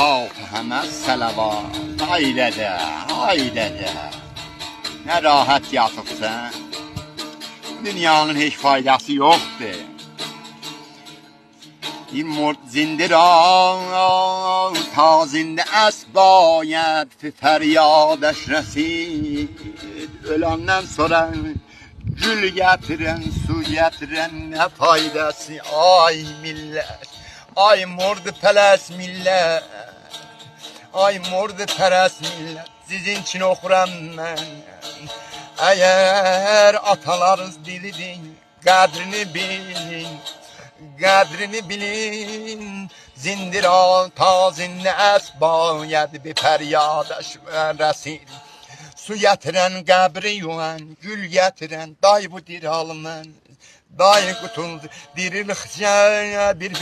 Fatihəmə sələvat, haylədə, haylədə. Nə rahat yatıbsan, dünyanın heç faydası yoxdur. zindiran ta zinde esbayet feryadəş rəsid. Öləndən sonra gül getiren, su getiren ne faydası? Ay millet, ay mordu pələs millet, ay mordu pələs millet. Sizin için okuram ben. Eğer atalarınız dilidir, qədrini bilin, qədrini bilin. Zindiran ta zində əsbayəd bir fəryadaş rəsid. Su getiren, qəbri yuan, gül getiren, day bu dir alımın, day qutul dirilikcə bir